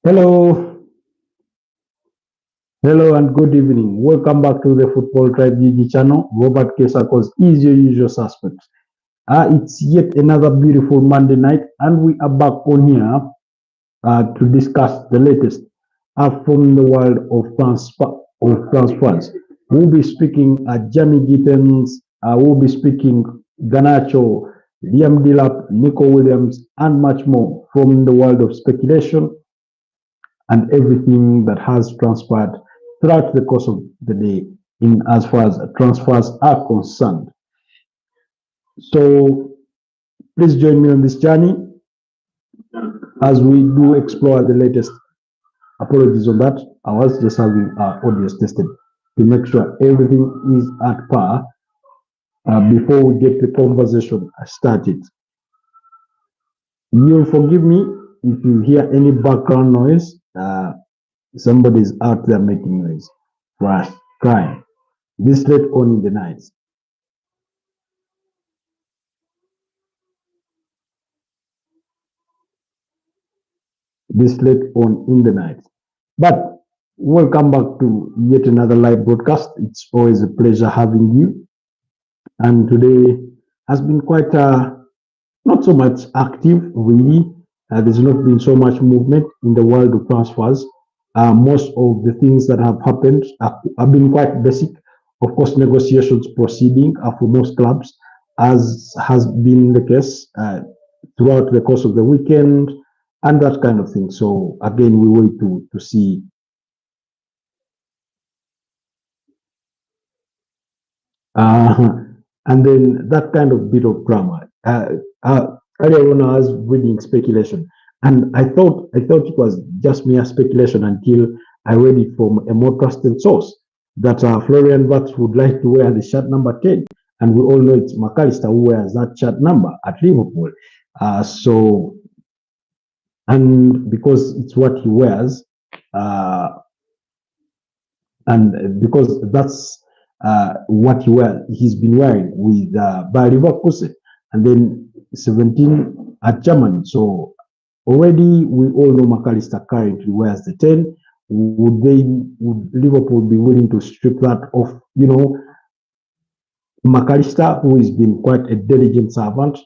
Hello, hello, and good evening. Welcome back to the Football Tribe GG channel. Robert Kesakos is your usual suspect. It's yet another beautiful Monday night, and we are back on here to discuss the latest from the world of transfers. We'll be speaking Jamie Gittens, we'll be speaking Ganacho, Liam Delap, Nico Williams, and much more from the world of speculation and everything that has transpired throughout the course of the day in as far as transfers are concerned. So please join me on this journey as we do explore the latest. Apologies on that. I was just having our audios tested to make sure everything is at par before we get the conversation started. You'll forgive me if you hear any background noise. Somebody's out there making noise, crying. This late on in the night. This late on in the night. But welcome back to yet another live broadcast. It's always a pleasure having you. And today has been quite not so much active, really. There's not been so much movement in the world of transfers. Most of the things that have happened have been quite basic. Of course, negotiations proceeding for most clubs, as has been the case throughout the course of the weekend and that kind of thing. So again, we wait to see. And then that kind of bit of drama. Earlier on, I was reading speculation, and I thought it was just mere speculation until I read it from a more trusted source that Florian Wirtz would like to wear the shirt number 10, and we all know it's McAllister who wears that shirt number at Liverpool. And because it's what he wears, and because that's what he's been wearing with Bayer Leverkusen, and then 17 at Germany. So already we all know McAllister currently wears the 10. Would Liverpool be willing to strip that off? McAllister, who has been quite a diligent servant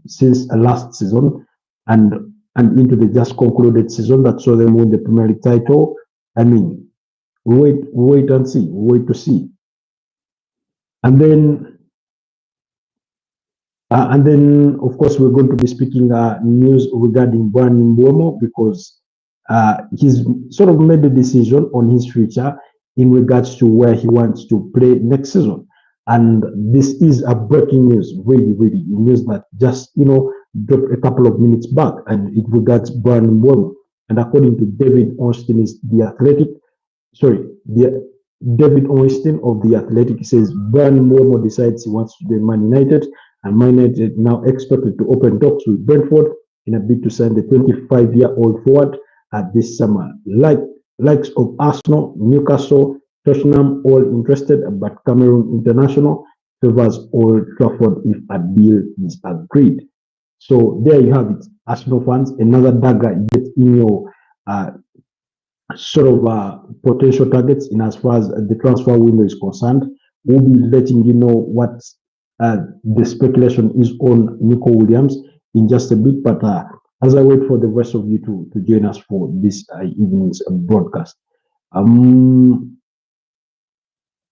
since last season and into the just concluded season that saw them win the Premier League title. I mean, we wait and see. We wait to see. And then, of course, we're going to be speaking news regarding Bryan Mbeumo because he's sort of made a decision on his future in regards to where he wants to play next season. And this is a breaking news, really, really news that just dropped a couple of minutes back, and it regards Bryan Mbeumo. And according to David Ornstein, David Ornstein of The Athletic, says Bryan Mbeumo decides he wants to join Man United, and Man United now expected to open talks with Brentford in a bid to sign the 25-year-old forward this summer. Likes of Arsenal, Newcastle, Tottenham all interested, but Cameroon International favors Old Trafford if a deal is agreed. So there you have it, Arsenal fans, another dagger yet in your sort of potential targets in as far as the transfer window is concerned. We'll be letting you know what the speculation is on Nico Williams in just a bit, but as I wait for the rest of you to join us for this evening's broadcast.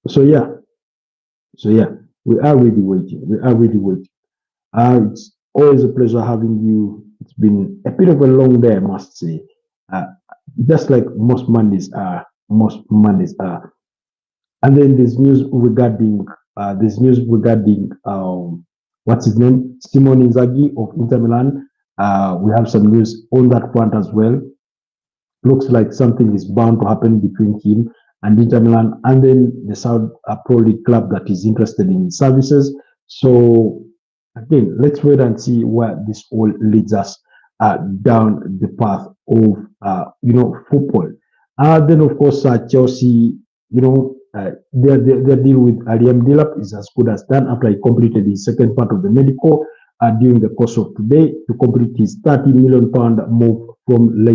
So yeah, we are really waiting. It's always a pleasure having you. It's been a bit of a long day, I must say. Just like most Mondays are. And then there's news regarding what's his name, Simone Inzaghi of Inter Milan. We have some news on that front as well. Looks like something is bound to happen between him and Inter Milan, and then the Saudi Pro League club that is interested in services. So again, let's wait and see where this all leads us down the path of football. Then of course Chelsea, their deal with Liam Delap is as good as done after he completed his second part of the medical during the course of today to complete his £30 million move from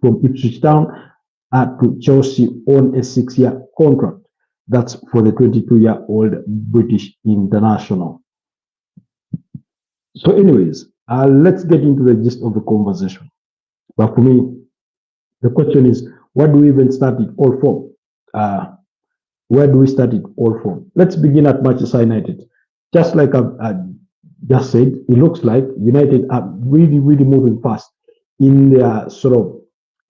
from Ipswich Town to Chelsea on a 6-year contract. That's for the 22-year-old British international. So anyways, let's get into the gist of the conversation. But for me, the question is, what do we even start it all from? Where do we start it all from? Let's begin at Manchester United. Just like I've just said, it looks like United are really, really moving fast in their sort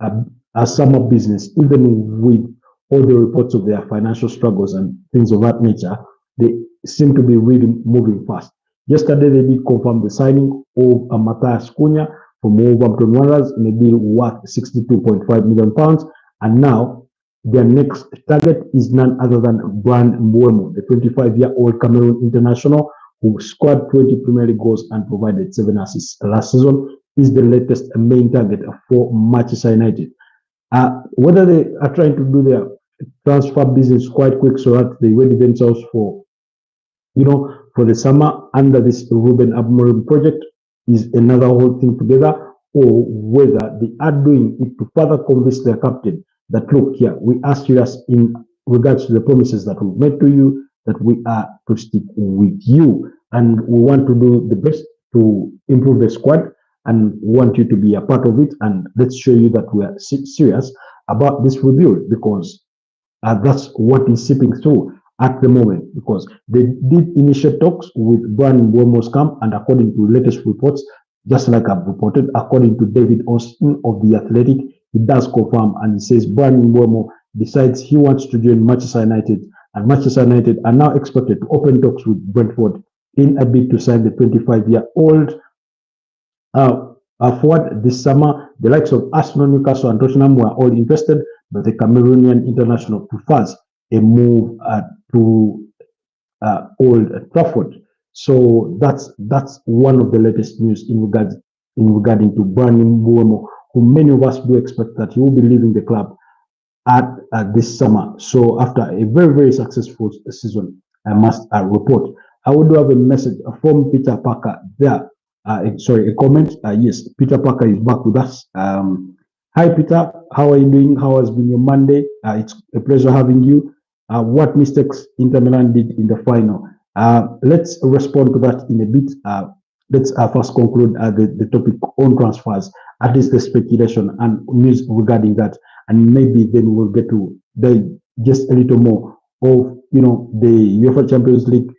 of summer business, even with all the reports of their financial struggles and things of that nature. They seem to be really moving fast. Yesterday, they did confirm the signing of Matthias Cunha from Wolverhampton Wanderers in a deal worth £62.5 million. And now, their next target is none other than Bryan Mbeumo, the 25-year-old Cameroon international who scored 20 Premier League goals and provided 7 assists last season, is the latest main target for Manchester United. Whether they are trying to do their transfer business quite quick so that they ready themselves for, for the summer under this Ruben Amorim project is another whole thing together, or whether they are doing it to further convince their captain that, look, here, we are serious in regards to the promises that we made to you, that we are to stick with you, and we want to do the best to improve the squad and want you to be a part of it, and let's show you that we are serious about this rebuild, because that's what is seeping through at the moment, because they did initiate talks with Bryan Mbeumo's camp, and according to latest reports, just like I've reported, according to David Austin of The Athletic, he does confirm and he says Bryan Mbeumo decides he wants to join Manchester United, and Manchester United are now expected to open talks with Brentford in a bid to sign the 25-year-old forward this summer. The likes of Arsenal, Newcastle, and Tottenham were all interested, but the Cameroonian international prefers a move to Old Trafford. So that's one of the latest news in regarding to Bryan Mbeumo, who many of us do expect that he will be leaving the club at this summer. So after a very, very successful season, I must report. I would have a message from Peter Parker there. Sorry, a comment. Yes, Peter Parker is back with us. Hi, Peter. How are you doing? How has been your Monday? It's a pleasure having you. What mistakes Inter Milan did in the final? Let's respond to that in a bit. Let's first conclude the topic on transfers, at least the speculation and news regarding that, and maybe then we'll get to just a little more of the UEFA Champions League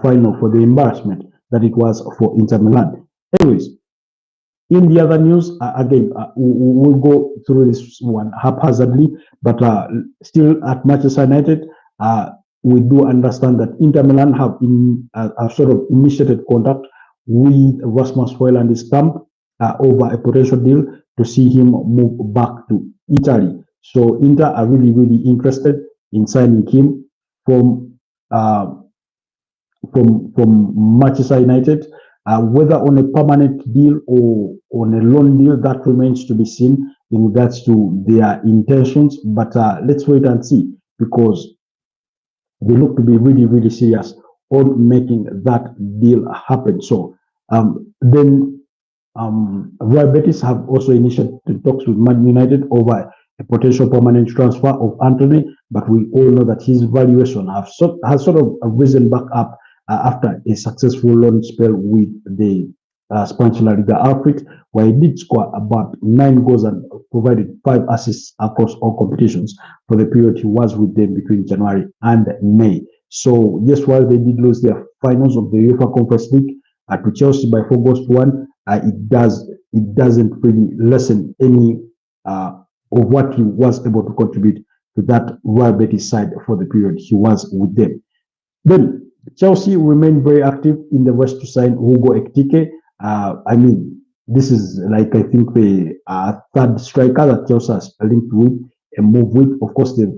final, for the embarrassment that it was for Inter Milan. Anyways, in the other news, again, we'll go through this one haphazardly, but still at Manchester United, we do understand that Inter Milan have sort of initiated contact with Rasmus Højlund's camp over a potential deal to see him move back to Italy. So Inter are really, really interested in signing him from Manchester United. Whether on a permanent deal or on a loan deal, that remains to be seen in regards to their intentions. But let's wait and see, because they look to be really, really serious on making that deal happen. So then Real Betis have also initiated talks with Man United over a potential permanent transfer of Anthony, but we all know that his valuation has sort of risen back up after a successful loan spell with the Spanish La Liga outfit, where he did score about 9 goals and provided 5 assists across all competitions for the period he was with them between January and May. So yes, while they did lose their finals of the UEFA Conference League to Chelsea by 4 goals to 1, it doesn't really lessen any of what he was able to contribute to that Real Betis side for the period he was with them. Then Chelsea remained very active in the rush to sign Hugo Ekitike. I mean, this is like, I think, the third striker that Chelsea has linked with a move with. Of course, they've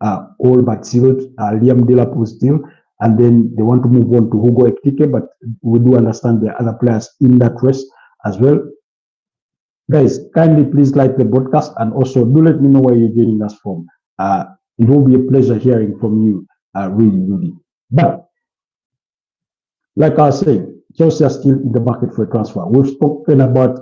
all but sealed Liam Delap's deal, and then they want to move on to Hugo Ekitike, but we do understand there are other players in that race as well. Guys, kindly please like the podcast, and also do let me know where you're joining us from. It will be a pleasure hearing from you, really, really. But like I was saying, Chelsea are still in the market for a transfer. We've spoken about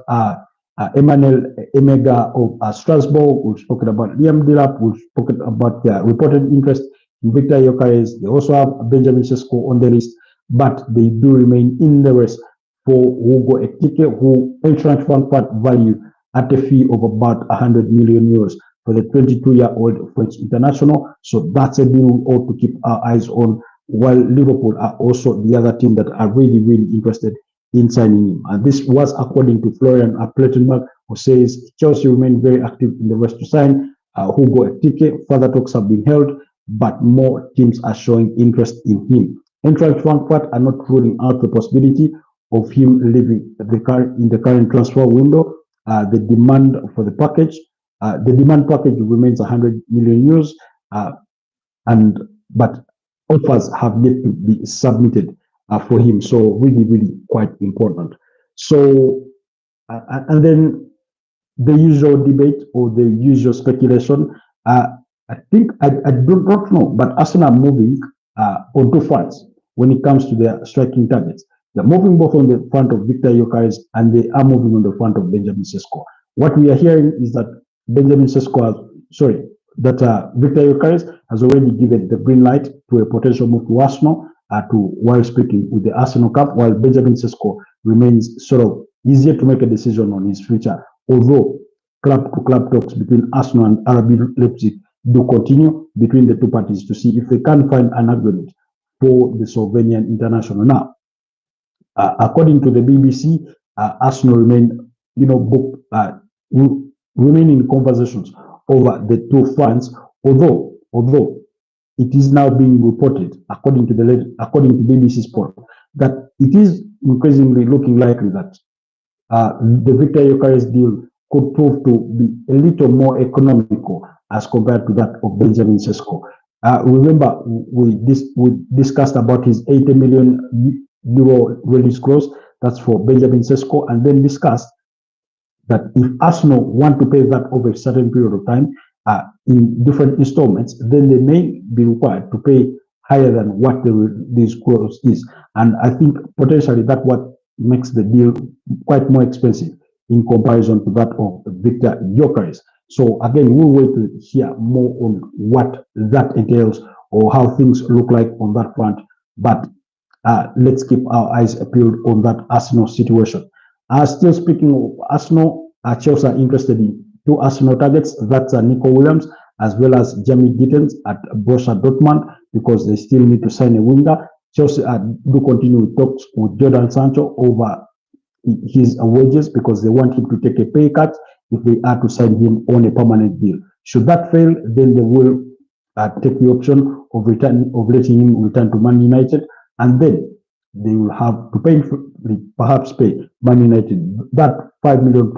Emmanuel Emega of Strasbourg. We've spoken about Liam Delap. We've spoken about their reported interest in Victor Gyökeres. They also have Benjamin Sesko on the list, but they do remain in the race for Hugo Ekitike, who Eintracht Frankfurt value at a fee of about 100 million euros for the 22-year-old French international. So that's a deal we ought to keep our eyes on, while Liverpool are also the other team that are really, really interested in signing him. And this was according to Florian Plettenberg, who says Chelsea remain very active in the race to sign Hugo Ekitike. Further talks have been held, but more teams are showing interest in him. Eintracht Frankfurt are not ruling out the possibility of him leaving in the current transfer window. The demand for the demand package remains 100 million euros, but offers have yet to be submitted for him. So really, really quite important. So, and then the usual debate or the usual speculation. I think I do not know, but Arsenal are moving on two fronts when it comes to their striking targets. They're moving both on the front of Victor Gyökeres and they are moving on the front of Benjamin Sesko. What we are hearing is that Victor Gyökeres has already given the green light to a potential move to Arsenal, while speaking with the Arsenal camp, while Benjamin Sesko remains sort of easier to make a decision on his future, although club-to-club talks between Arsenal and RB Leipzig do continue between the two parties to see if they can find an agreement for the Slovenian international. Now, according to the BBC, Arsenal remain in conversations over the two fronts, although it is now being reported, according to BBC Sport, that it is increasingly looking likely that the Victor Gyökeres deal could prove to be a little more economical as compared to that of Benjamin Sesko. Remember, we discussed about his 80 million euro release clause. That's for Benjamin Sesko, and then discussed that if Arsenal want to pay that over a certain period of time in different installments, then they may be required to pay higher than what the release clause is. And I think potentially that's what makes the deal quite more expensive in comparison to that of Victor Gyökeres. So again, we'll wait to hear more on what that entails or how things look like on that front. But let's keep our eyes peeled on that Arsenal situation. Still speaking of Arsenal, Chelsea are interested in two Arsenal targets. That's Nico Williams as well as Jamie Gittens at Borussia Dortmund, because they still need to sign a winger. Chelsea do continue with talks with Jadon Sancho over his wages, because they want him to take a pay cut if they are to sign him on a permanent deal. Should that fail, then they will take the option of letting him return to Man United, and then they will have to perhaps pay Man United that £5 million,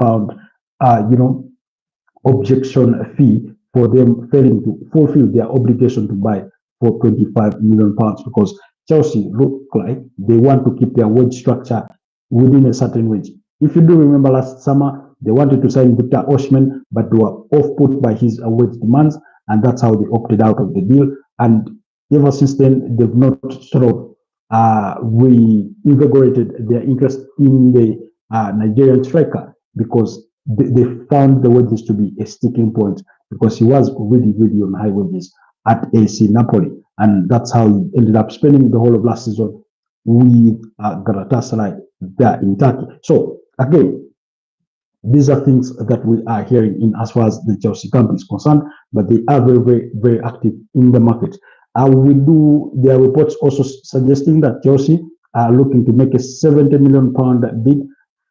objection fee for them failing to fulfill their obligation to buy for £25 million, because Chelsea look like they want to keep their wage structure within a certain range. If you do remember last summer, they wanted to sign Victor Osimhen, but they were off-put by his wage demands, and that's how they opted out of the deal. And ever since then, they've not sort of reinvigorated their interest in the Nigerian striker, because they found the wages to be a sticking point, because he was really, really on high wages at AC Napoli. And that's how he ended up spending the whole of last season with Galatasaray there in Turkey. So again, these are things that we are hearing in as far as the Chelsea camp is concerned, but they are very, very, very active in the market. There are reports also suggesting that Chelsea are looking to make a £70 million bid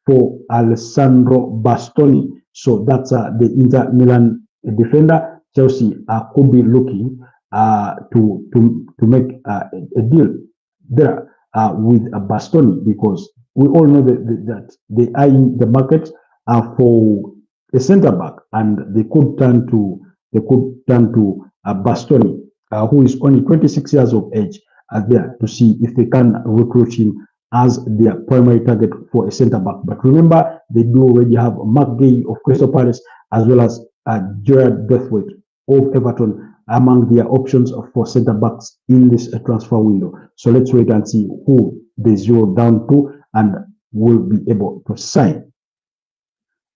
for Alessandro Bastoni. So that's the Inter Milan defender. Chelsea could be looking to make a deal there with Bastoni, because we all know that they are in the market for a centre back, and they could turn to Bastoni, who is only 26 years of age, there to see if they can recruit him as their primary target for a centre back. But remember, they do already have Mark Gay of Crystal Palace as well as Gerard Braithwaite of Everton among their options for centre backs in this transfer window. So let's wait and see who they zero down to and will be able to sign.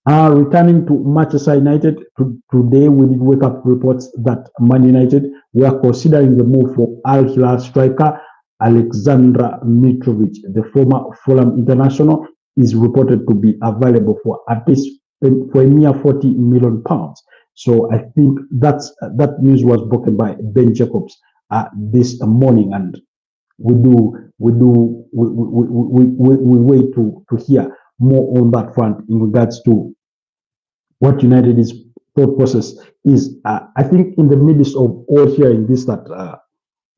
Returning to Manchester United, today we did wake up reports that Man United were considering the move for Al Hilal striker Alexandra Mitrovic. The former Fulham international is reported to be available for at least for a mere £40 million. So I think that news was broken by Ben Jacobs this morning, and we wait to hear more on that front in regards to what United's thought process is. I think in the midst of all hearing this, that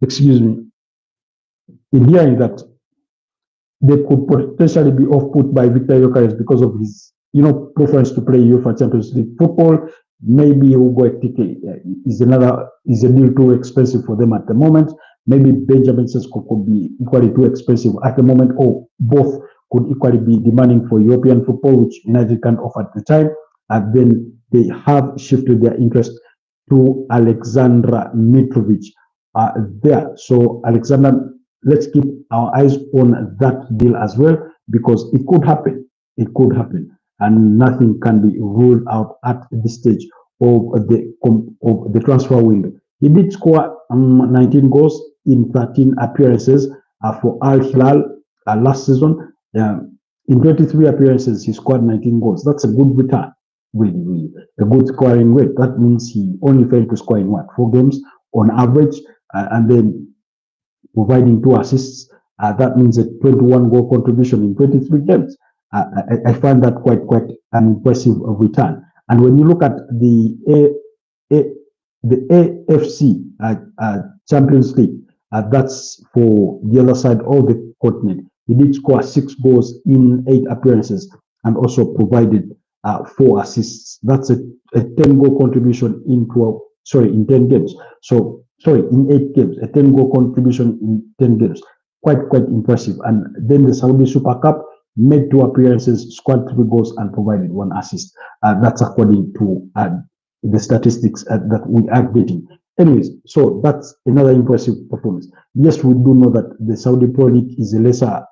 excuse me, in hearing that they could potentially be off-put by Victor Gyökeres because of his, preference to play UEFA Champions League football. Maybe he'll go a ticket. Is a deal too expensive for them at the moment? Maybe Benjamin Sesko could be equally too expensive at the moment, or both could equally be demanding for European football, which United can't offer at the time. And then they have shifted their interest to Alexandra Mitrovic there. So Alexander, let's keep our eyes on that deal as well, because it could happen. It could happen, and nothing can be ruled out at this stage of the transfer window. He did score 19 goals in 13 appearances for Al Hilal last season. In 23 appearances, he scored 19 goals. That's a good return, really a good scoring rate. That means he only failed to score in 4 games on average, and then providing 2 assists. That means a 21 goal contribution in 23 games. I find that quite an impressive return. And when you look at the AFC Champions League, that's for the other side of the continent. He did score 6 goals in 8 appearances and also provided 4 assists. That's a 10 goal contribution in 10 games. So in 8 games, a 10 goal contribution in 10 games. Quite impressive. And then the Saudi Super Cup, made 2 appearances, scored 3 goals, and provided 1 assist. That's according to the statistics that we are getting. Anyways, so that's another impressive performance. Yes, we do know that the Saudi Pro League is a lesser,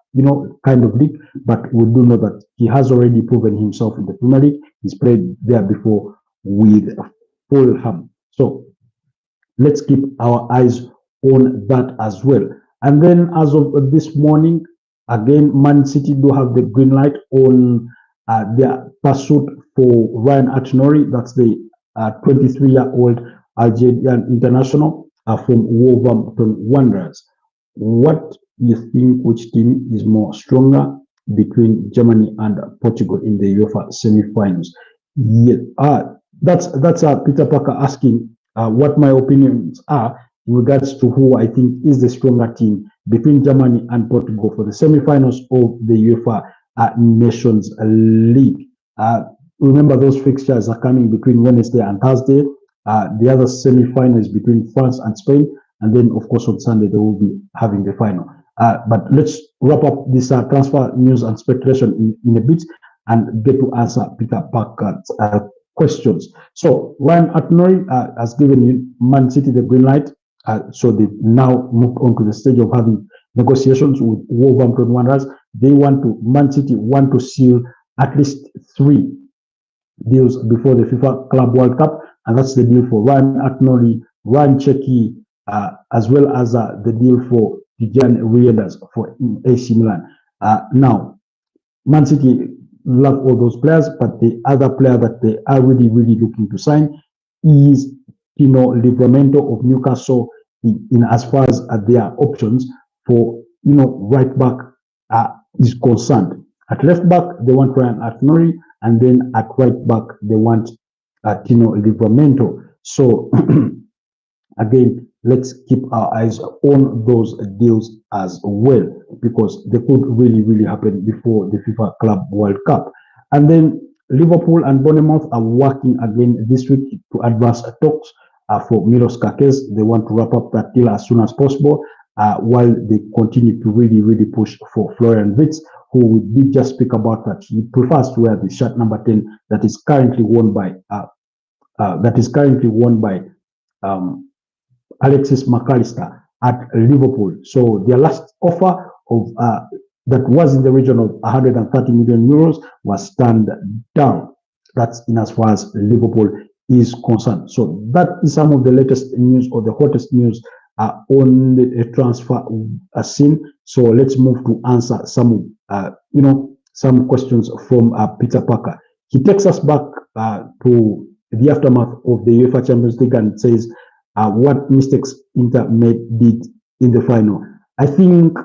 kind of league, but we do know that he has already proven himself in the Premier League. He's played there before with Fulham. So let's keep our eyes on that as well. And then as of this morning, again, Man City do have the green light on their pursuit for Ryan Atinori. That's the 23-year-old Algerian international from Wolverhampton Wanderers. What do you think, which team is more stronger between Germany and Portugal in the UEFA semi-finals? Yeah, that's Peter Parker asking what my opinions are in regards to who I think is the stronger team between Germany and Portugal for the semi-finals of the UEFA Nations League. Remember, those fixtures are coming between Wednesday and Thursday. The other semi-final is between France and Spain, and then, of course, on Sunday they will be having the final. But let's wrap up this transfer news and speculation in a bit and get to answer Peter Parker's questions. So Ryan Atinori has given Man City the green light. So they've now moved on to the stage of having negotiations with Wolverhampton Wanderers. Man City want to seal at least 3 deals before the FIFA Club World Cup, and that's the deal for Ryan Atinori, Ryan Cherki, as well as the deal for Tijan Reinders for AC Milan. Now, Man City love all those players, but the other player that they are really looking to sign is Livramento of Newcastle, in as far as their options for right back is concerned. At left back they want Ryan Atinori, and then at right back they want Livramento. So again, let's keep our eyes on those deals as well, because they could really happen before the FIFA Club World Cup. And then Liverpool and Bournemouth are working again this week to advance talks for Milos Kakes. They want to wrap up that deal as soon as possible, while they continue to really push for Florian Wirtz, who we did just speak about, that he prefers to wear the shirt number 10 that is currently worn by Alexis McAllister at Liverpool. So their last offer of that was in the region of 130 million euros was turned down. That's in as far as Liverpool is concerned. So that is some of the latest news or the hottest news on the transfer scene. So let's move to answer some, some questions from Peter Parker. He takes us back to the aftermath of the UEFA Champions League and says what mistakes Inter did in the final. I think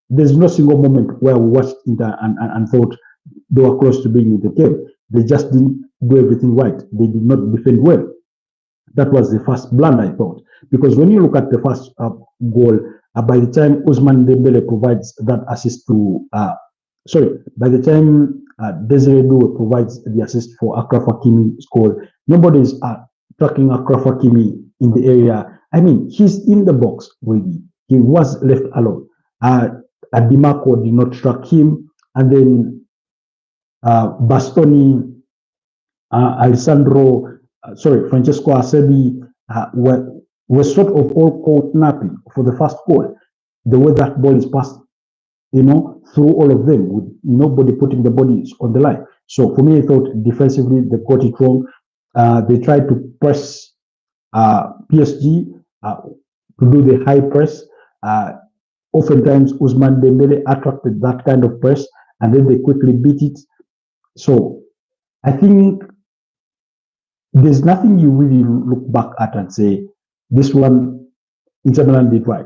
there's no single moment where we watched Inter and thought they were close to being in the game. They just didn't do everything right. They did not defend well. That was the first blunder, I thought. Because when you look at the first goal, by the time Ousmane Dembele provides that assist to, by the time Desiree Doué provides the assist for Achraf Hakimi's goal, nobody is tracking Achraf Hakimi in the area. I mean, he's in the box, really. He was left alone. Dimarco did not track him. And then Bastoni, Francesco Acerbi were sort of all caught napping for the first goal. The way that ball is passed, through all of them with nobody putting the bodies on the line. So for me, I thought defensively they got it wrong. They tried to press PSG to do the high press. Oftentimes, Ousmane Dembele attracted that kind of press, and then they quickly beat it. So I think there's nothing you really look back at and say, this one, Inter Milan did right.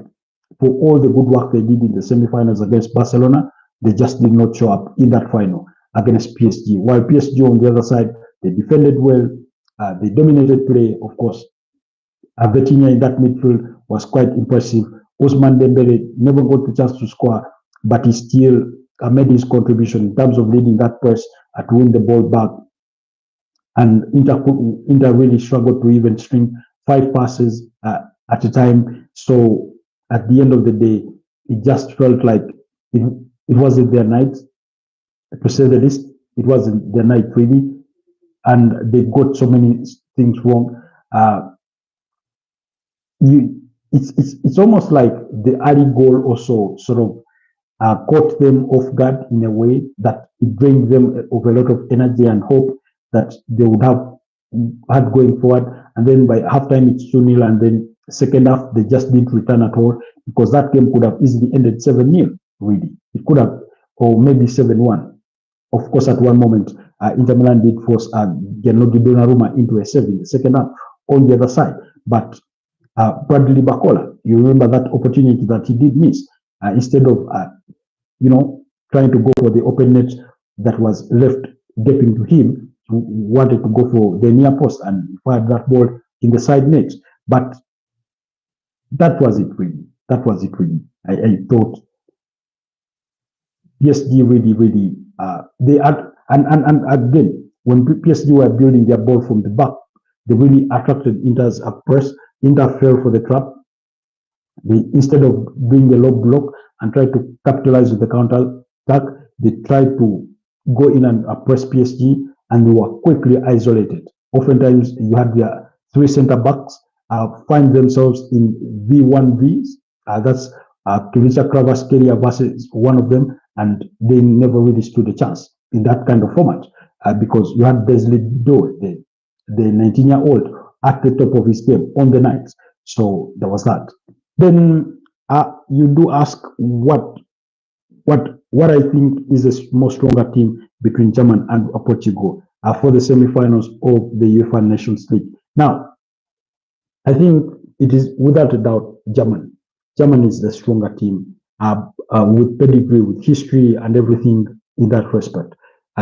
For all the good work they did in the semi-finals against Barcelona, they just did not show up in that final against PSG. While PSG on the other side, they defended well, they dominated play, of course. Vitinha in that midfield was quite impressive. Ousmane Dembele never got the chance to score, but he still made his contribution in terms of leading that press to win the ball back. And Inter really struggled to even string 5 passes at a time. So at the end of the day, it just felt like it wasn't their night, to say the least. It wasn't their night really, and they got so many things wrong. It's almost like the early goal also sort of caught them off guard in a way that it drained them of a lot of energy and hope that they would have had going forward. And then by halftime, it's 2-0, and then second half, they just didn't return at all, because that game could have easily ended 7-0, really. It could have, or maybe 7-1. Of course, at one moment, Inter Milan did force Gianluigi Donnarumma into a save in the second half on the other side. But Bradley Bacola, you remember that opportunity that he did miss. Instead of, trying to go for the open net that was left gaping to him, he wanted to go for the near post and fired that ball in the side net. But that was it really. That was it really. I thought PSG really, they had, and again, when PSG were building their ball from the back, they really attracted Inter's press. Inter fell for the trap. They, instead of doing the low block and try to capitalize with the counter attack, they tried to go in and press PSG, and they were quickly isolated. Oftentimes, you had their 3 center backs find themselves in V1Vs. That's Kivica Kvaratskhelia versus one of them, and they never really stood a chance in that kind of format because you had Desiree Doué, the 19-year-old, at the top of his game on the night. So there was that. Then you do ask what I think is a more stronger team between Germany and Portugal for the semi-finals of the UEFA Nations League. Now, I think it is without a doubt Germany. Germany is the stronger team with pedigree, with history and everything in that respect.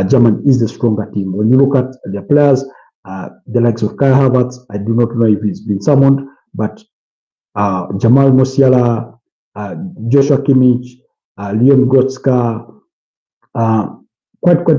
Germany is the stronger team. When you look at their players, the likes of Kai Havertz, I do not know if he's been summoned, but Jamal Musiala, Joshua Kimmich, Leon Goretzka, quite a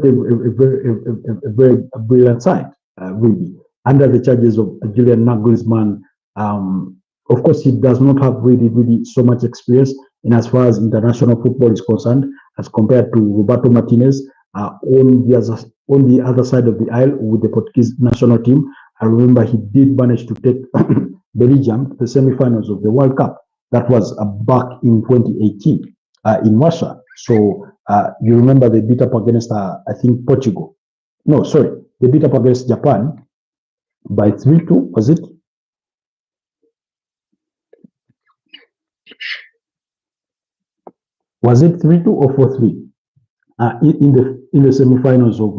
very brilliant side, really, under the charges of Julian Nagelsmann. Of course, he does not have really so much experience in as far as international football is concerned, as compared to Roberto Martinez on the other side of the aisle with the Portuguese national team. I remember he did manage to take Belgium to the semi-finals of the World Cup. That was back in 2018 in Russia. So you remember they beat up against, I think, Portugal. No, sorry, they beat up against Japan by 3-2, was it? Was it 3-2 or 4-3? In the semi-finals of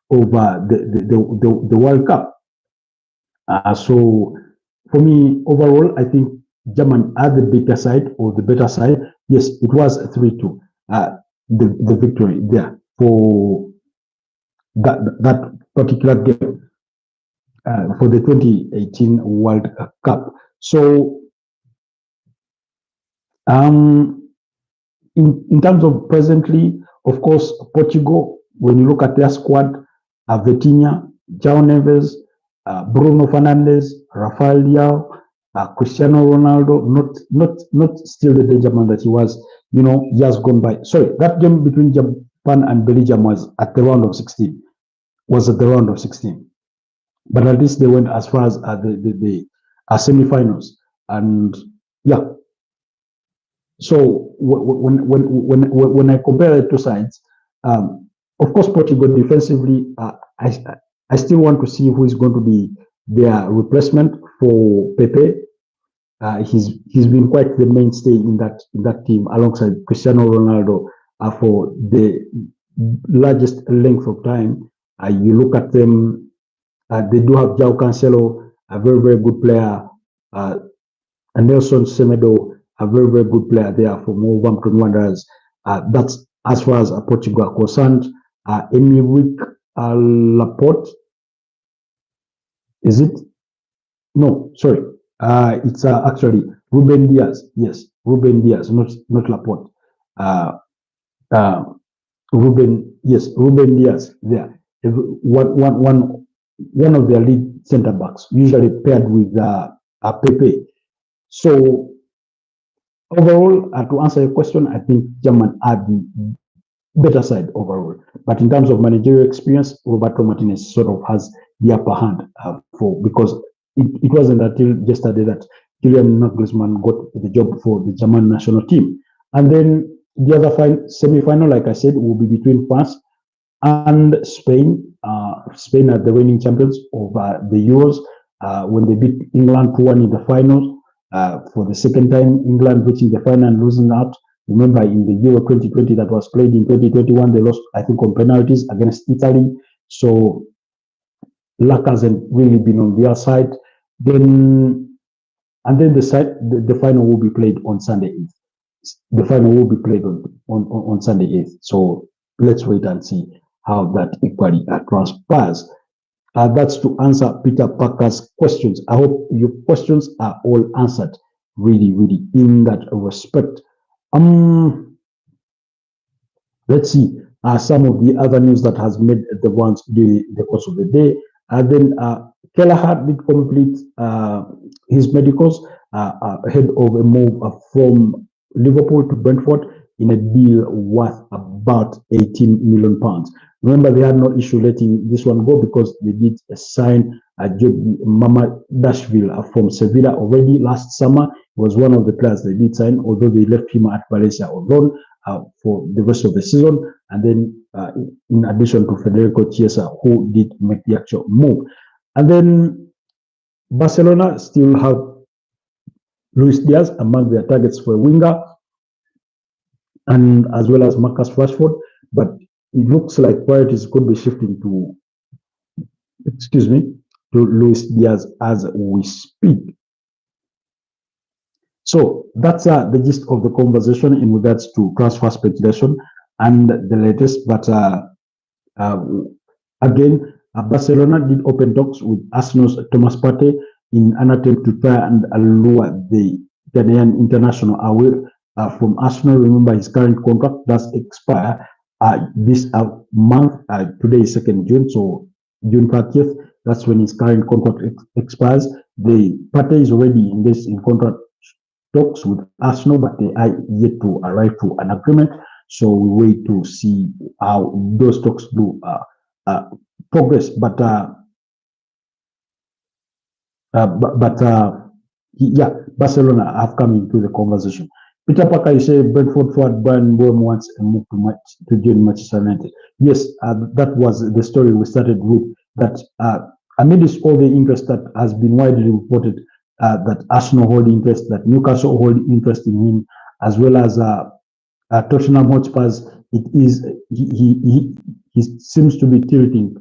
the World Cup. So for me, overall, I think German are the better side or the better side. Yes, it was 3-2. The victory there for that particular game for the 2018 World Cup. So in terms of presently, of course, Portugal, when you look at their squad, Vitinha, João Neves, Bruno Fernandes, Rafael Leao, Cristiano Ronaldo, not still the danger man that he was, years gone by. Sorry, that game between Japan and Belgium was at the round of 16. But at least they went as far as the semi-finals. And yeah, so when I compare the two sides, of course, Portugal defensively, I still want to see who is going to be their replacement for Pepe. He's been quite the mainstay in that team alongside Cristiano Ronaldo for the largest length of time. You look at them, they do have João Cancelo, a very, very good player, and Nelson Semedo, a very, very good player there for Wolverhampton Wanderers. That's as far as Portugal are concerned. Emerick Laporte, is it? No, sorry. It's actually Ruben Diaz. Yes, Ruben Diaz, not Laporte. Ruben Diaz there. One of their lead centre backs, usually paired with Pepe. So overall, to answer your question, I think German are the better side overall. But in terms of managerial experience, Roberto Martinez sort of has the upper hand because it wasn't until yesterday that Julian Nagelsmann got the job for the German national team. And then the other semi-final, like I said, will be between France and Spain. Spain are the reigning champions of the Euros when they beat England 2-1 in the finals. For the second time, England reaching the final and losing out. Remember, in the Euro 2020 that was played in 2021, they lost, I think, on penalties against Italy. So luck hasn't really been on their side. The final will be played on Sunday 8th. The final will be played on Sunday 8th. So let's wait and see how that equally transpires. That's to answer Peter Parker's questions. I hope your questions are all answered really, really in that respect. Let's see some of the other news that has made the rounds during the course of the day. Then Kelleher did complete his medicals ahead of a move from Liverpool to Brentford in a deal worth about £18 million. Remember, they had no issue letting this one go because they did sign Mama Dashville from Sevilla already last summer. He was one of the players they did sign, although they left him at Valencia on loan for the rest of the season. And then in addition to Federico Chiesa, who did make the actual move. And then Barcelona still have Luis Diaz among their targets for a winger, and as well as Marcus Rashford. But it looks like priorities could be shifting to Luis Diaz as we speak. So that's the gist of the conversation in regards to transfer speculation and the latest. But again, Barcelona did open talks with Arsenal's Thomas Partey in an attempt to try and lure the Ghanaian international away from Arsenal. Remember, his current contract does expire this month. Today is 2nd June, so June 30th. That's when his current contract expires. The Partey is already in contract talks with Arsenal, but they are yet to arrive to an agreement. So we wait to see how those talks do progress. But Barcelona have come into the conversation. Peter Parker, you say Brentford forward Bryan Mbeumo wants a move to join Manchester United. yes, that was the story we started with. That amidst all the interest that has been widely reported, that Arsenal hold interest, that Newcastle hold interest in him, as well as Tottenham Hotspurs, it is he seems to be tilting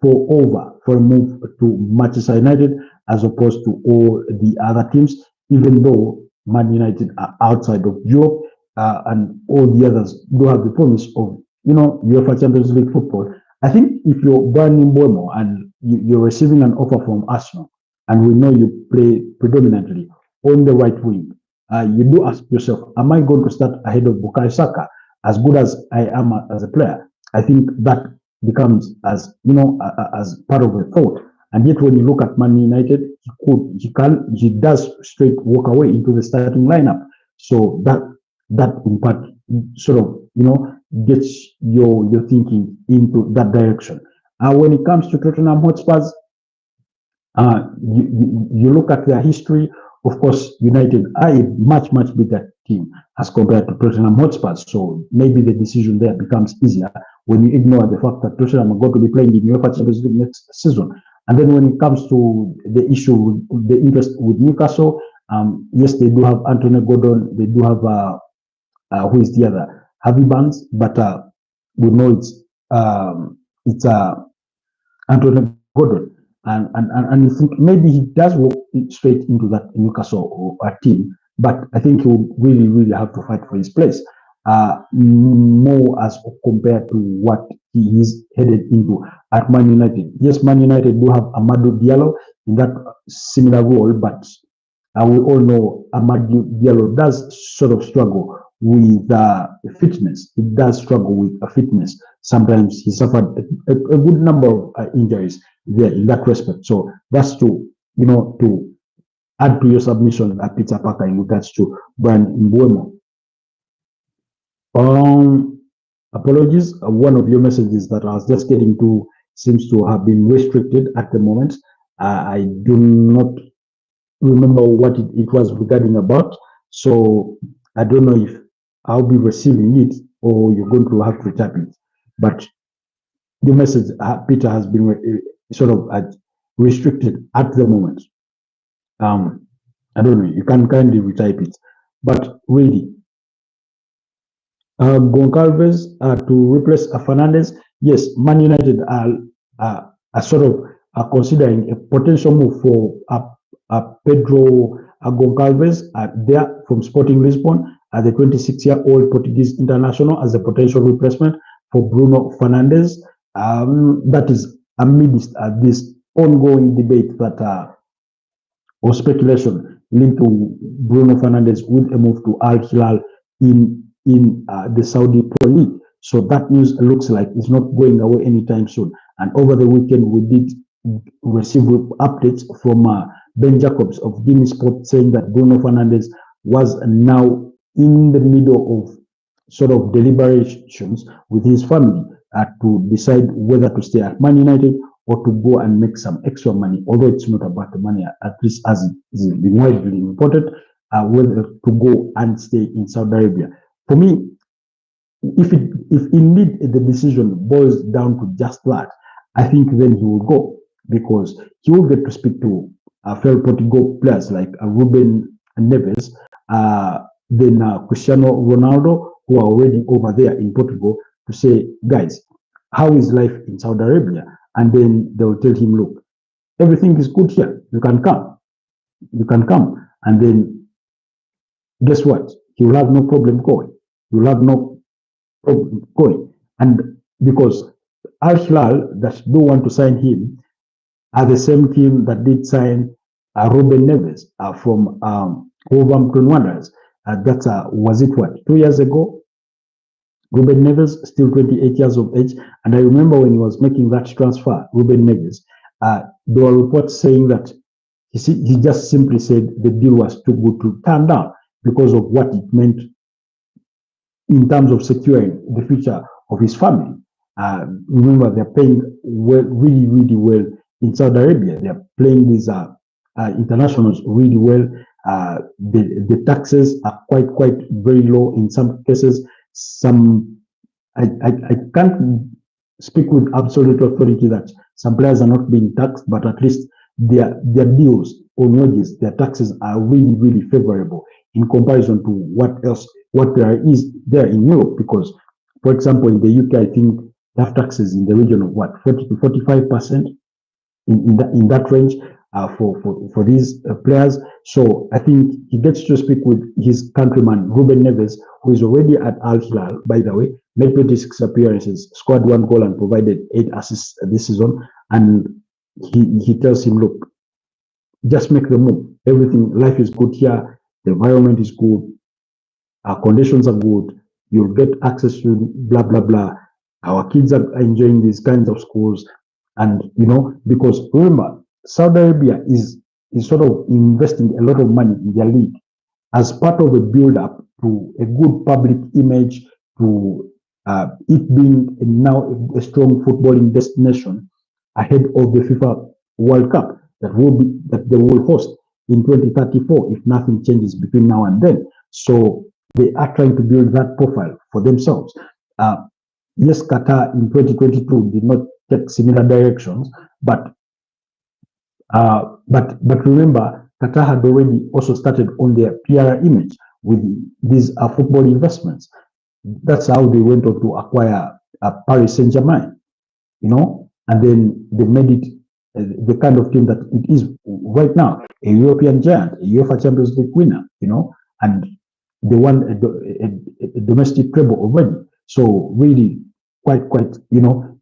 for a move to Manchester United as opposed to all the other teams, even though Man United are outside of Europe and all the others do have the promise of UEFA Champions League football. I think if you're Bryan Mbeumo and you're receiving an offer from Arsenal, and we know you play predominantly on the right wing, you do ask yourself, am I going to start ahead of Bukayo Saka? As good as I am as a player, I think that becomes as as part of a thought. And yet, when you look at Man United, he does straight walk away into the starting lineup. So that in part sort of gets your thinking into that direction. When it comes to Tottenham Hotspurs, you look at their history. Of course, United are a much bigger team as compared to Tottenham Hotspurs. So maybe the decision there becomes easier when you ignore the fact that Tottenham are going to be playing in UEFA Champions League next season. And then when it comes to the issue, the interest with Newcastle, yes, they do have Anthony Gordon. They do have who is the other? Harvey Barnes, but we know it's Anthony Gordon. And you think maybe he does walk straight into that Newcastle team, but I think he will really have to fight for his place, more as compared to what he is headed into at Man United. Yes, Man United do have Amadou Diallo in that similar role, but we all know Amadou Diallo does sort of struggle with fitness. He does struggle with fitness. Sometimes he suffered a good number of injuries there in that respect. So that's to add to your submission, Peter Parker, in regards to Bryan Mbeumo. Apologies. One of your messages that I was just getting to seems to have been restricted at the moment. I do not remember what it was regarding about. So I don't know if I'll be receiving it or you're going to have to type it. But the message, Peter, has been sort of restricted at the moment. I don't know. You can kindly retype it. But really, Goncalves to replace Fernandez. Yes, Man United are sort of considering a potential move for Pedro Goncalves there from Sporting Lisbon, the 26-year-old Portuguese international, as a potential replacement for Bruno Fernandes. That is amidst this ongoing debate that or speculation linked to Bruno Fernandes with a move to Al Hilal in the Saudi Pro League. So that news looks like it's not going away anytime soon. And over the weekend, we did receive updates from Ben Jacobs of Guinea Sport saying that Bruno Fernandes was now in the middle of sort of deliberations with his family to decide whether to stay at Man United or to go and make some extra money, although it's not about the money, at least as it is been widely reported, whether to go and stay in Saudi Arabia. For me, if indeed the decision boils down to just that, I think then he will go, because he will get to speak to fellow Portugal players like Ruben Neves, then Cristiano Ronaldo, who are already over there in Portugal, to say, guys, how is life in Saudi Arabia? And then they will tell him, look, everything is good here. You can come. You can come. And then guess what? He will have no problem going. He will have no problem going. And because Al Hilal that do want to sign him are the same team that did sign Ruben Neves from Wolverhampton Wanderers. Was it what, 2 years ago? Ruben Neves, still 28 years of age. And I remember when he was making that transfer, Ruben Neves, there were reports saying that he just simply said the deal was too good to turn down because of what it meant in terms of securing the future of his family. Remember, they're playing well, really well in Saudi Arabia. They're playing these internationals really well. The taxes are quite very low in some cases. Some I can't speak with absolute authority that some players are not being taxed, but at least their deals on wages, their taxes are really, really favorable in comparison to what there is there in Europe. Because, for example, in the UK, I think they have taxes in the region of what, 40 to 45% in that range for these players. So I think he gets to speak with his countryman Ruben Neves, who is already at Al Hilal, by the way, made 26 appearances, scored 1 goal and provided 8 assists this season. And he tells him, look, just make the move. Everything, life is good here. The environment is good. Our conditions are good. You'll get access to blah, blah, blah. Our kids are enjoying these kinds of schools. And, because remember, Saudi Arabia is sort of investing a lot of money in their league as part of a build-up to a good public image, to it being now a strong footballing destination ahead of the FIFA World Cup that they will host in 2034 if nothing changes between now and then. So they are trying to build that profile for themselves. Yes, Qatar in 2022 did not take similar directions, but remember, Qatar had already also started on their PR image with these football investments. That's how they went on to acquire Paris Saint-Germain, and then they made it the kind of team that it is right now, a European giant, a UEFA Champions League winner, and they won a domestic treble already. So really quite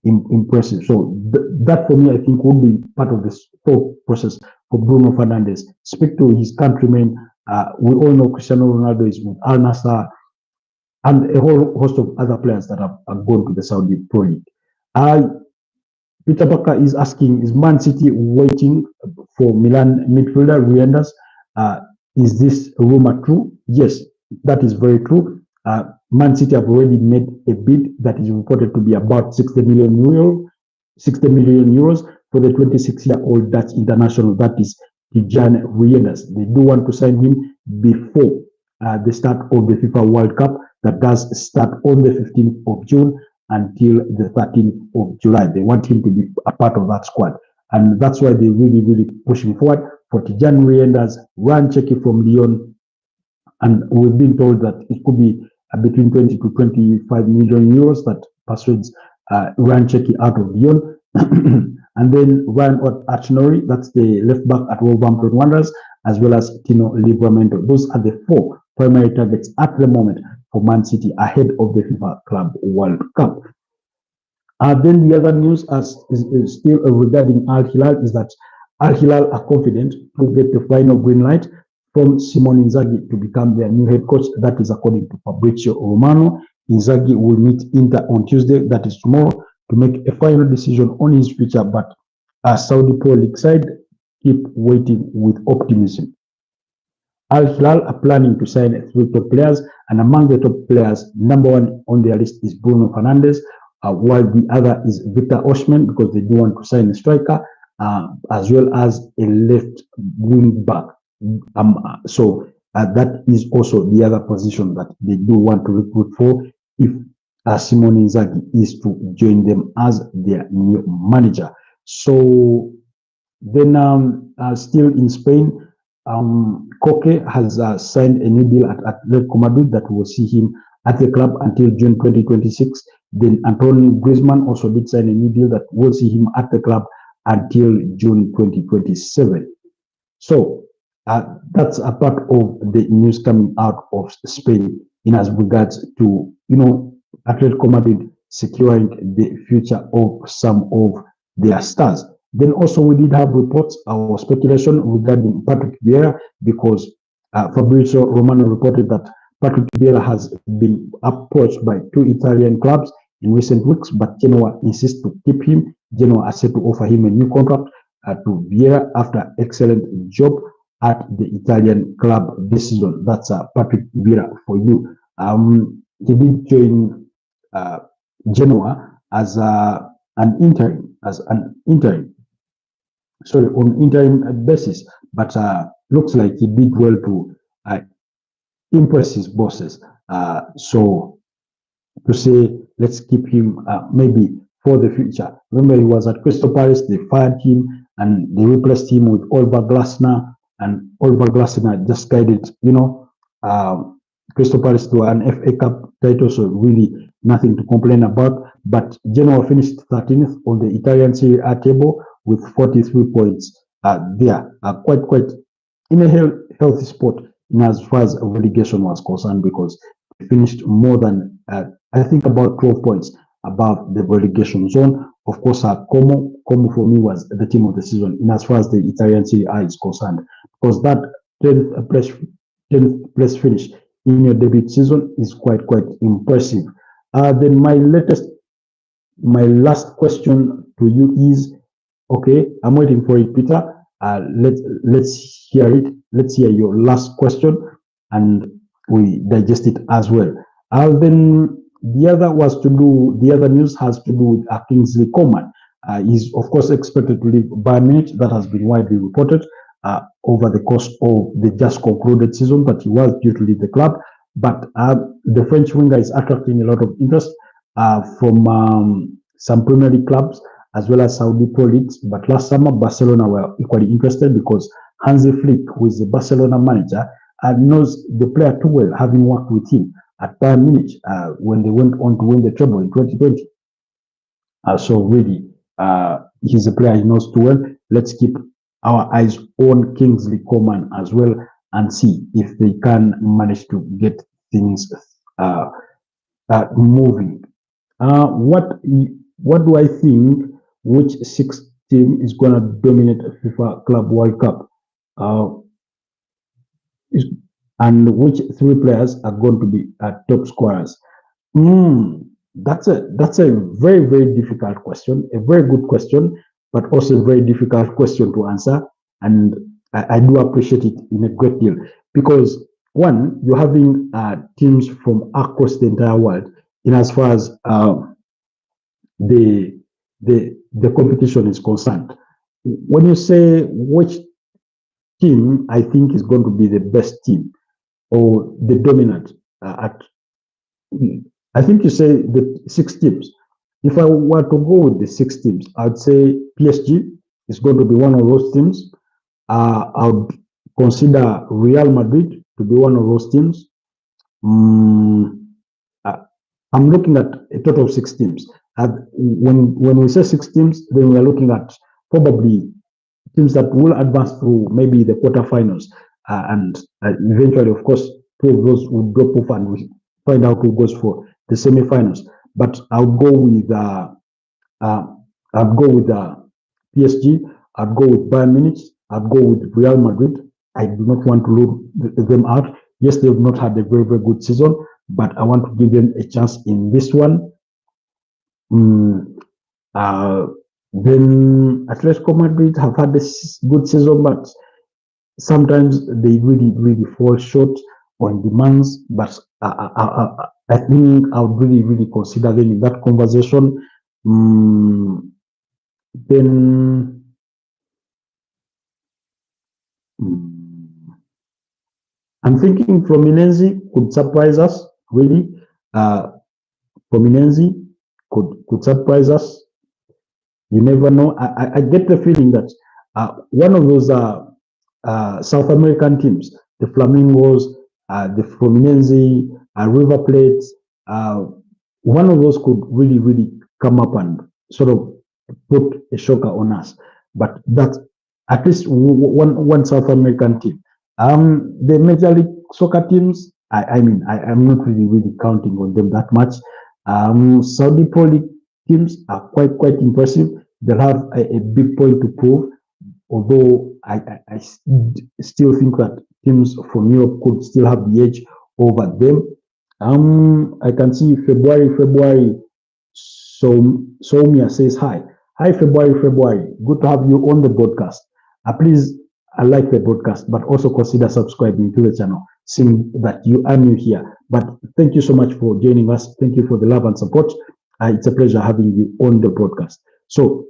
impressive. So that for me, I think, would be part of this thought process for Bruno Fernandes. Speak to his countrymen. We all know Cristiano Ronaldo is with Al Nassr, and a whole host of other players that have gone to the Saudi Pro League. Peter Bakker is asking, is Man City waiting for Milan midfielder Reinders? Is this rumor true? Yes, that is very true. Man City have already made a bid that is reported to be about 60 million euros for the 26-year-old Dutch international, that is Tijaan Reinders. They do want to sign him before the start of the FIFA World Cup that does start on the 15th of June until the 13th of July. They want him to be a part of that squad. And that's why they're really, really pushing forward for Tijaan Reinders, Ryan Cherki from Lyon. And we've been told that it could be between 20 to 25 million euros that persuades Ryan Cherki out of Lyon. And then Ryan Archnori, that's the left back at Wolverhampton Wanderers, as well as Tino Livramento. Those are the 4 primary targets at the moment for Man City ahead of the FIFA Club World Cup. Then the other news is still regarding Al Hilal is that Al Hilal are confident to get the final green light from Simone Inzaghi to become their new head coach. That is according to Fabrizio Romano. Inzaghi will meet Inter on Tuesday, that is tomorrow, to make a final decision on his future, but Saudi Pro League side keep waiting with optimism. Al Hilal are planning to sign 3 top players, and among the top players, number 1 on their list is Bruno Fernandes, while the other is Victor Osimhen, because they do want to sign a striker, as well as a left wing back. So that is also the other position that they do want to recruit for if Simone Inzaghi is to join them as their new manager. So then still in Spain, Koke has signed a new deal at Atletico Madrid that will see him at the club until June 2026. Then Antoine Griezmann also did sign a new deal that will see him at the club until June 2027. So that's a part of the news coming out of Spain in as regards to, Atletico Madrid securing the future of some of their stars. Then also we did have reports or speculation regarding Patrick Vieira, because Fabrizio Romano reported that Patrick Vieira has been approached by 2 Italian clubs in recent weeks, but Genoa insists to keep him. Genoa are set to offer him a new contract to Vieira after excellent job at the Italian club this season. That's Patrick Vieira for you. He did join Genoa as an interim, on interim basis, but looks like he did well to impress his bosses. So to say let's keep him maybe for the future. Remember, he was at Crystal Palace, they fired him and they replaced him with Oliver Glasner, and Oliver Glasner just guided, Crystal Palace to an FA Cup title, so really nothing to complain about. But Genoa finished 13th on the Italian Serie A table with 43 points. They are quite in a healthy spot in as far as relegation was concerned, because they finished more than I think about 12 points above the relegation zone. Of course, Como for me was the team of the season in as far as the Italian Serie A is concerned, because that 10th place finish in your debut season is quite impressive. Then my last question to you is, okay, I'm waiting for it, Peter. Let's hear it. Let's hear your last question, and we digest it as well. Then the other news has to do with Kingsley Coman. He's of course expected to leave Bayern Munich. That has been widely reported over the course of the just concluded season, but he was due to leave the club. But the French winger is attracting a lot of interest from some Premier League clubs as well as Saudi Pro Leagues. But last summer, Barcelona were equally interested because Hansi Flick, who is the Barcelona manager, knows the player too well, having worked with him at Bayern Munich when they went on to win the treble in 2020. So really, he's a player he knows too well. Let's keep our eyes on Kingsley Coman as well and see if they can manage to get things moving. What do I think? Which sixth team is going to dominate FIFA Club World Cup? And which three players are going to be top scorers? That's a very difficult question, a very good question, but also a very difficult question to answer. And I do appreciate it in a great deal, because one, you're having teams from across the entire world in as far as the competition is concerned. When you say which team I think is going to be the best team or the dominant I think you say the 6 teams. If I were to go with the 6 teams, I'd say PSG is going to be one of those teams. I would consider Real Madrid to be one of those teams. I'm looking at a total of 6 teams. When we say 6 teams, then we are looking at probably teams that will advance through maybe the quarterfinals, and eventually, of course, 2 of those will drop off, and we find out who goes for the semifinals. But I'll go with PSG. I'll go with Bayern Munich. I'll go with Real Madrid. I do not want to lose them out. Yes, they've not had a very good season, but I want to give them a chance in this one. Then Atletico Madrid have had a good season, but sometimes they really fall short on demands. But I think I would really consider them in that conversation. Then I'm thinking Fluminense could surprise us, really. Fluminense could surprise us. You never know. I get the feeling that one of those South American teams, the Flamingos, the Fluminense, River Plate, one of those could really come up and sort of put a shocker on us. But that's at least one South American team. The Major League Soccer teams, I'm not really counting on them that much. Saudi Pro League teams are quite impressive. They'll have a big point to prove, although I still think that teams from Europe could still have the edge over them. I can see February. So Soumia says hi. Hi, February. Good to have you on the broadcast. Please, I like the broadcast, but also consider subscribing to the channel, seeing that you are new here. But thank you so much for joining us. Thank you for the love and support. It's a pleasure having you on the broadcast. So,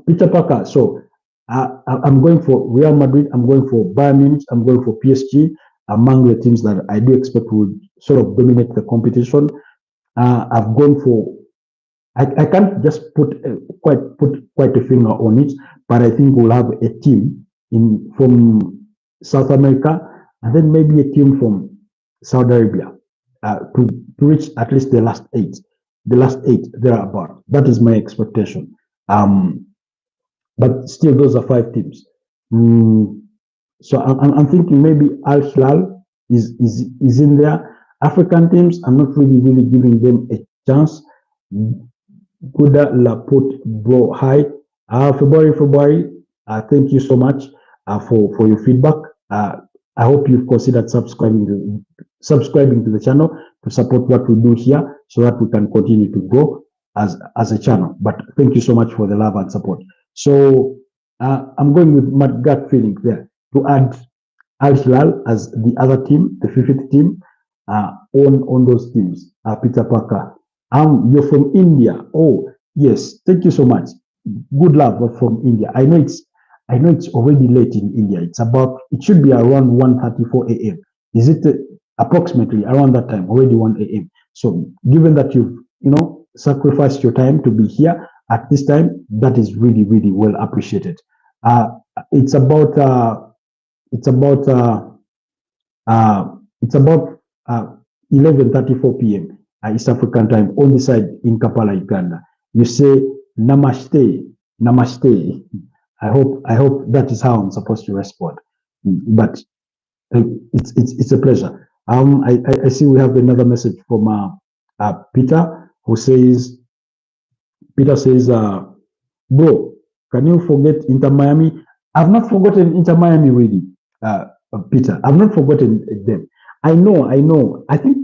Peter Parker. So, I'm going for Real Madrid. I'm going for Bayern Munich. I'm going for PSG among the teams that I do expect will sort of dominate the competition. I've gone for. I can't just put quite a finger on it, but I think we'll have a team from South America, and then maybe a team from Saudi Arabia to reach at least the last eight thereabout. That is my expectation. But still, those are five teams. So I'm thinking maybe Al Hilal is in there. African teams, I'm not really giving them a chance. Buddha Laput Bro, hi. February. Thank you so much for your feedback. I hope you've considered subscribing to the channel to support what we do here, so that we can continue to grow as a channel. But thank you so much for the love and support. So I'm going with my gut feeling there to add Al Hilal as the other team, the fifth team on those teams. Peter Parker. You're from India. Oh, yes. Thank you so much. Good luck from India. I know it's already late in India. It should be around 1:34 a.m. Is it approximately around that time, already 1 a.m.? So given that you've, sacrificed your time to be here at this time, that is really well appreciated. It's about 11:34 p.m. East African time on the side in Kampala, Uganda. You say namaste. I hope that is how I'm supposed to respond. But it's a pleasure. I see we have another message from Peter, who says, bro, can you forget Inter Miami? I've not forgotten Inter Miami really, Peter. I've not forgotten them. I know. I think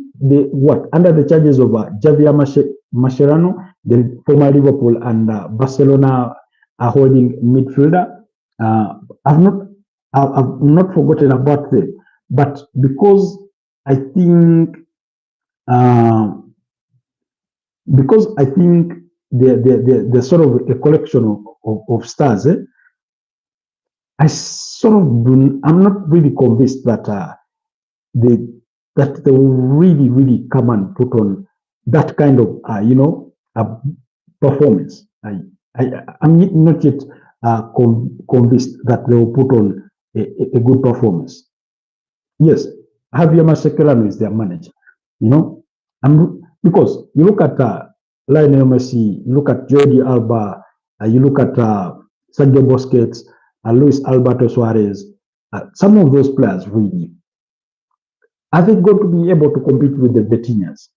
under the charges of Javier Mascherano, the former Liverpool and Barcelona holding midfielder. I've not forgotten about them, but because I think they're sort of a collection of stars. I'm not really convinced that they will really come and put on that kind of performance. I'm not yet convinced that they will put on a good performance. Yes, Javier Mascherano is their manager. Because you look at Lionel Messi, you look at Jordi Alba, you look at Sergio Busquets, Luis Alberto Suarez. Some of those players really, are they going to be able to compete with the Vitinhas?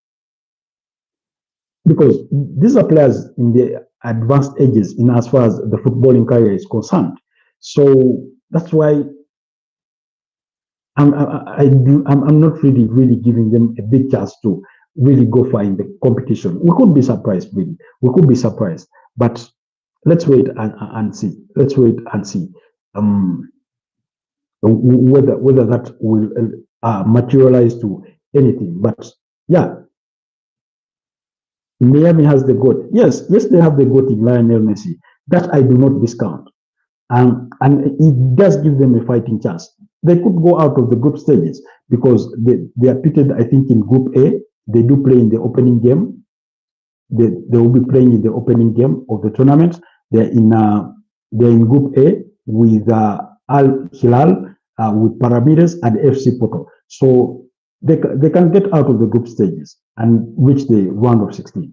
Because these are players in the advanced ages in as far as the footballing career is concerned. So that's why I'm not really giving them a big chance to really go far in the competition. We could be surprised, really. We could be surprised. But let's wait and see. Let's wait and see whether that will materialize to anything. But yeah, Miami has the GOAT. Yes, they have the GOAT in Lionel Messi. That I do not discount. And it does give them a fighting chance. They could go out of the group stages because they are pitted, I think, in Group A. They do play in the opening game. They will be playing in the opening game of the tournament. They're in Group A with Al Hilal, with Pyramids and FC Porto. So they can get out of the group stages and reach the round of 16.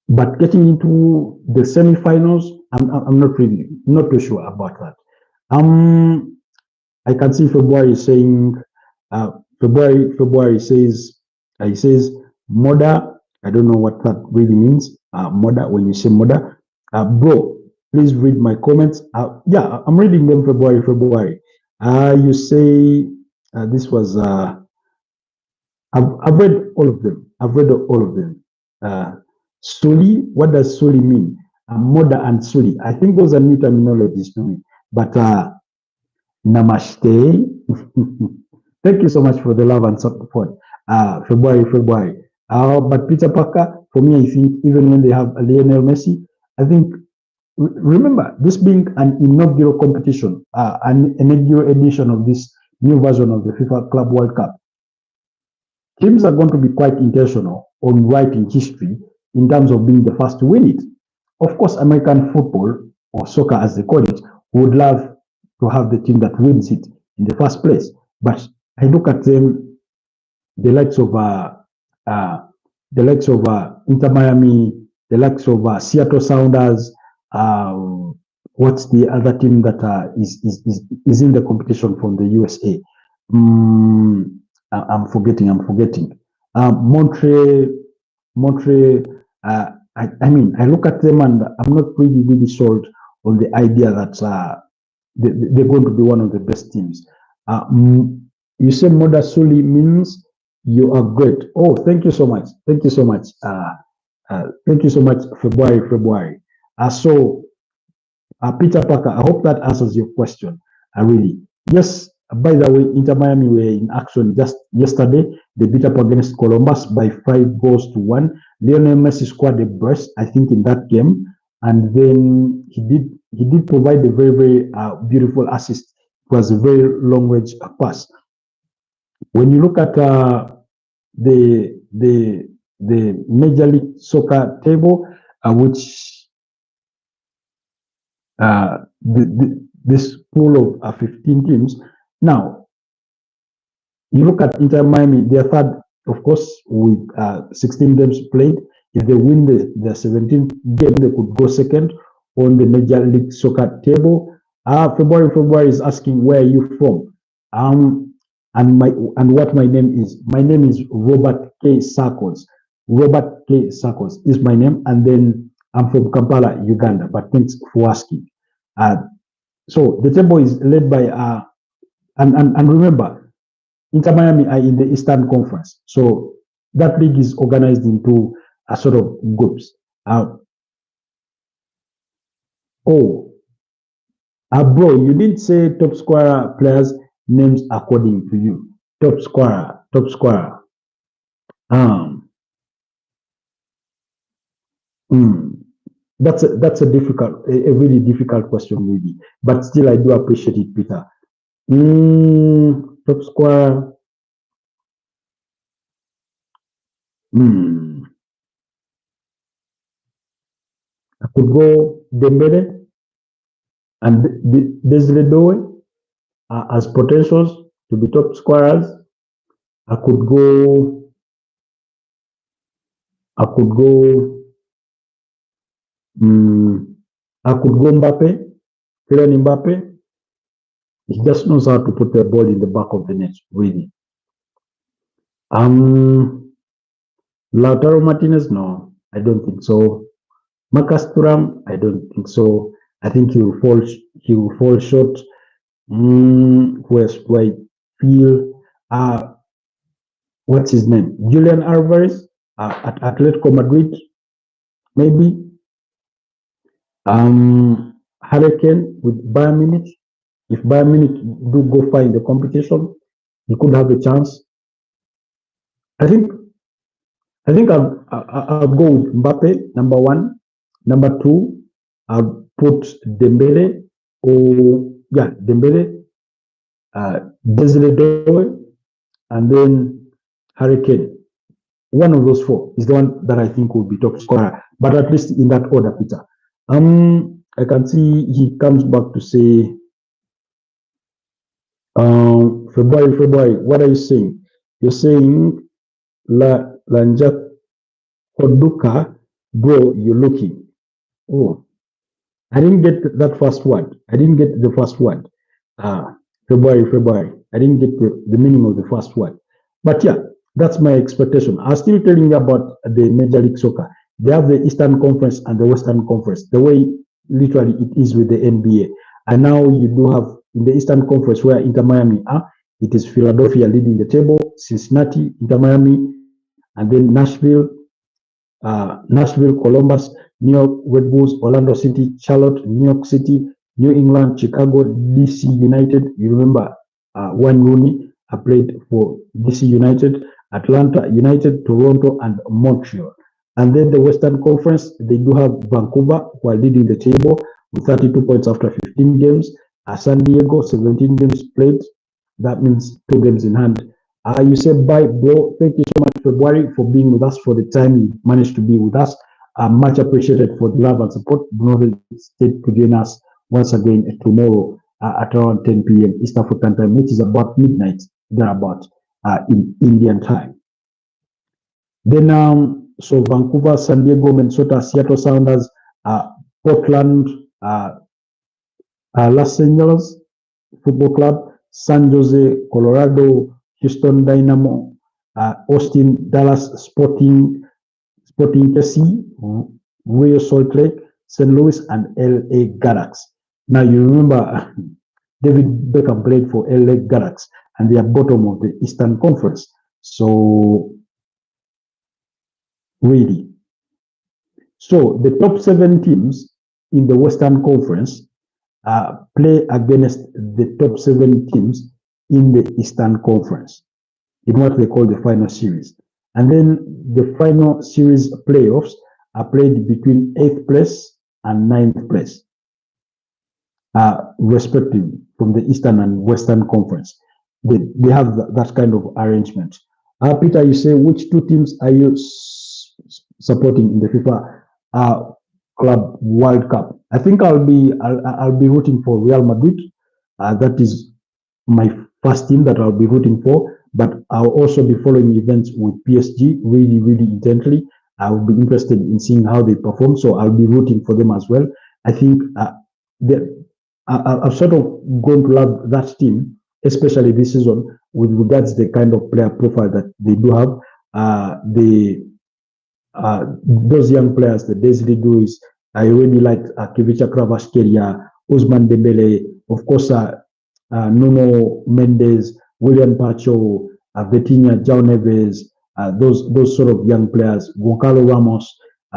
But getting into the semi-finals, I'm not too sure about that. I can see February saying February says he says Moda. I don't know what that really means. Moda, when you say Moda, bro, please read my comments. Yeah, I'm reading them. February. You say this was. I've read all of them. Suli, what does Suli mean? Moda and Suli. I think those are new terminologies to me. But namaste. Thank you so much for the love and support. February. But Peter Parker, for me, I think even when they have Lionel Messi, I think, remember, this being an inaugural competition, an inaugural edition of this new version of the FIFA Club World Cup, teams are going to be quite intentional on writing history in terms of being the first to win it. Of course, American football, or soccer as they call it, would love to have the team that wins it in the first place. But I look at them, the likes of Inter Miami, the likes of Seattle Sounders. What's the other team that is in the competition from the USA? I'm forgetting. Montreal. I mean, I look at them and I'm not really sold on the idea that they're going to be one of the best teams. You say Moda Suli means you are great. Oh, thank you so much. Thank you so much. Thank you so much, February. So, Peter Parker, I hope that answers your question. Really. Yes, by the way, Inter Miami were in action just yesterday. They beat up against Columbus by 5-1. Lionel Messi scored a brace, I think, in that game. And then he did provide a very beautiful assist. It was a very long-range pass. When you look at the Major League Soccer table, which this pool of 15 teams. Now, you look at Inter Miami, they're third, of course, with 16 games played. If they win the 17th game, they could go second on the Major League Soccer table. February is asking, where are you from? And what my name is. My name is Robert K. Sarkos. Robert K. Sarkos is my name, and then I'm from Kampala, Uganda. But thanks for asking. So the table is led by and remember, Inter Miami are in the Eastern Conference. So that league is organized into a sort of groups. Bro, you didn't say top scorer players names according to you. Top scorer. That's a really difficult question, really. But still, I do appreciate it, Peter. Top scorer. I could go Dembele and Desiree as potentials to be top scorers. I could go Mbappe, Kylian Mbappe. He just knows how to put the ball in the back of the net, really. Lautaro Martinez, no, I don't think so. Marcus Thuram, I don't think so. I think he will fall short. Who else do I feel? What's his name? Julian Alvarez at Atletico Madrid, maybe. Hurricane with Bayern Munich. If Bayern Munich do go far in the competition, he could have a chance. I think I'll go with Mbappe, number one. Number two, I'll put Dembele, Dembele, Desiree Doe, and then Hurricane. One of those four is the one that I think will be top scorer, but at least in that order, Peter. I can see he comes back to say, February, what are you saying? You're saying Lanjak Koduka, bro, you're looking. Oh, I didn't get that first word. I didn't get the first word. February. I didn't get the meaning of the first word. But yeah, that's my expectation. I'm still telling you about the Major League Soccer. They have the Eastern Conference and the Western Conference, the way literally it is with the NBA. And now you do have in the Eastern Conference where Inter Miami are, it is Philadelphia leading the table, Cincinnati, Inter Miami, and then Nashville, Columbus, New York Red Bulls, Orlando City, Charlotte, New York City, New England, Chicago, DC United. You remember Wayne Rooney played for DC United, Atlanta United, Toronto, and Montreal. And then the Western Conference, they do have Vancouver, who are leading the table with 32 points after 15 games. San Diego, 17 games played. That means 2 games in hand. You said bye, bro. Thank you so much, February, for being with us for the time you managed to be with us. Much appreciated for the love and support. Do not hesitate to join us once again tomorrow at around 10 p.m. East African time, which is about midnight, thereabout, in Indian time. Then, so Vancouver, San Diego, Minnesota, Seattle Sounders, Portland, Los Angeles Football Club, San Jose, Colorado, Houston Dynamo, Austin, Dallas Sporting KC, Real Salt Lake, St. Louis, and LA Galaxy. Now you remember David Beckham played for LA Galaxy, and they are bottom of the Eastern Conference. So really, so the top 7 teams in the Western Conference play against the top 7 teams in the Eastern Conference in what they call the final series. And then the final series playoffs are played between 8th place and 9th place, respectively, from the Eastern and Western Conference. They have that kind of arrangement. Peter, you say, which 2 teams are you supporting in the FIFA Club World Cup? I think I'll be rooting for Real Madrid. That is my first team that I'll be rooting for. But I'll also be following events with PSG really, really intently. I will be interested in seeing how they perform, so I'll be rooting for them as well. I think I've sort of gone to love that team, especially this season, with regards to the kind of player profile that they do have. Those young players, the Desiree Douys, I really like Kivicha Kvaratskhelia, Ousmane Dembele, of course, Nuno Mendes, William Pacho, Vitinha, João Neves, those sort of young players, Goncalo Ramos,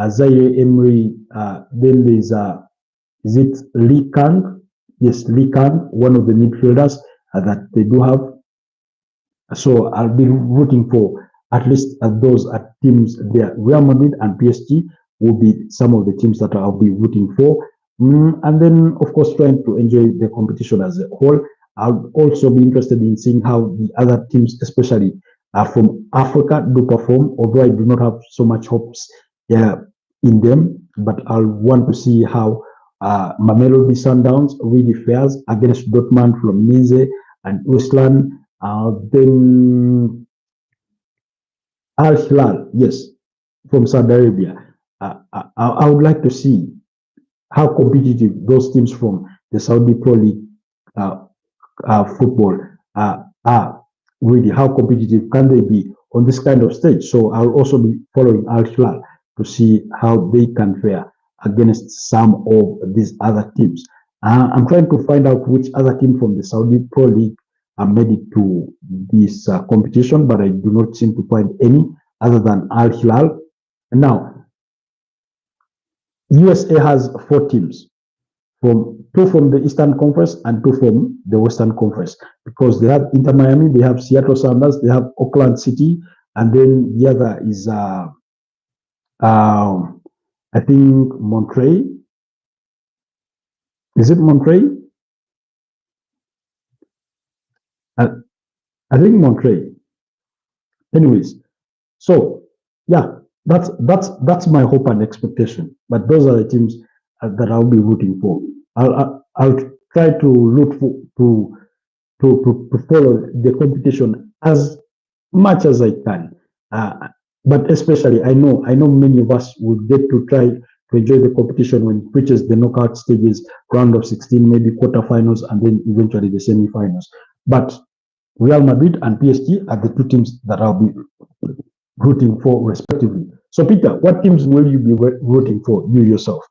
Zaire Emery, then there's is it Lee Kang? Yes, Lee Kang, one of the midfielders that they do have. So I'll be rooting for at least those teams there. Real Madrid and PSG will be some of the teams that I'll be rooting for. And then, of course, trying to enjoy the competition as a whole. I'll also be interested in seeing how the other teams, especially from Africa, do perform, although I do not have so much hopes in them, but I'll want to see how Mamelodi Sundowns really fares against Dortmund from Minze and Uslan. Then Al Hilal, yes, from Saudi Arabia. I would like to see how competitive those teams from the Saudi Pro League football are. Really, how competitive can they be on this kind of stage? So I'll also be following Al Hilal to see how they can fare against some of these other teams. I'm trying to find out which other team from the Saudi Pro League made it to this competition, but I do not seem to find any other than Al Hilal. Now, USA has 4 teams, from 2 from the Eastern Conference and 2 from the Western Conference, because they have Inter Miami, they have Seattle Sounders, they have Oakland City, and then the other is I think Montreal. Is it Montreal? I think Montreal. Anyways, so yeah, that's my hope and expectation. But those are the teams that I'll be rooting for. I'll try to look for to follow the competition as much as I can. But especially, I know many of us will get to try to enjoy the competition when it reaches the knockout stages, round of 16, maybe quarterfinals, and then eventually the semi-finals. But Real Madrid and PSG are the 2 teams that I'll be rooting for respectively. So Peter, what teams will you be rooting for, you yourself?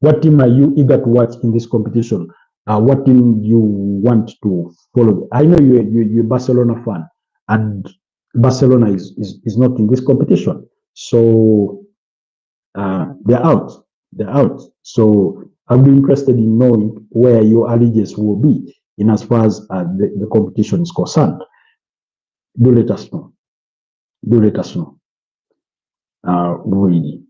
What team are you eager to watch in this competition? What team you want to follow? I know you're a Barcelona fan, and Barcelona is not in this competition. So they're out. They're out. So I'll be interested in knowing where your allegiance will be in as far as the competition is concerned. Do let us know. Do let us know. Really.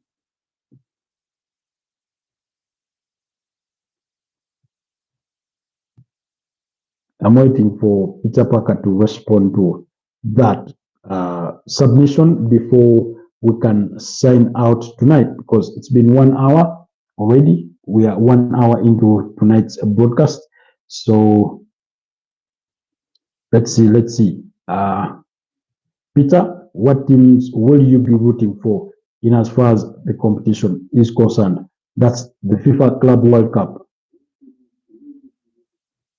I'm waiting for Peter Parker to respond to that submission before we can sign out tonight, because it's been 1 hour already. We are 1 hour into tonight's broadcast. So let's see. Peter, what teams will you be rooting for in as far as the competition is concerned? That's the FIFA Club World Cup.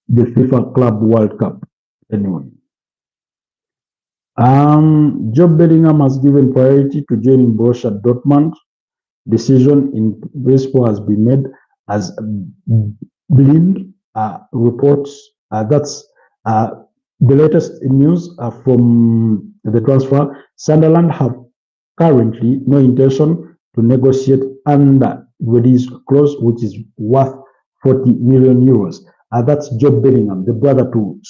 The FIFA Club World Cup. Anyway. Job Bellingham has given priority to joining Borussia Dortmund. Decision in baseball has been made as Blind reports. That's the latest news from the transfer. Sunderland have currently no intention to negotiate under release clause, which is worth 40 million euros. That's Job Bellingham, the brother to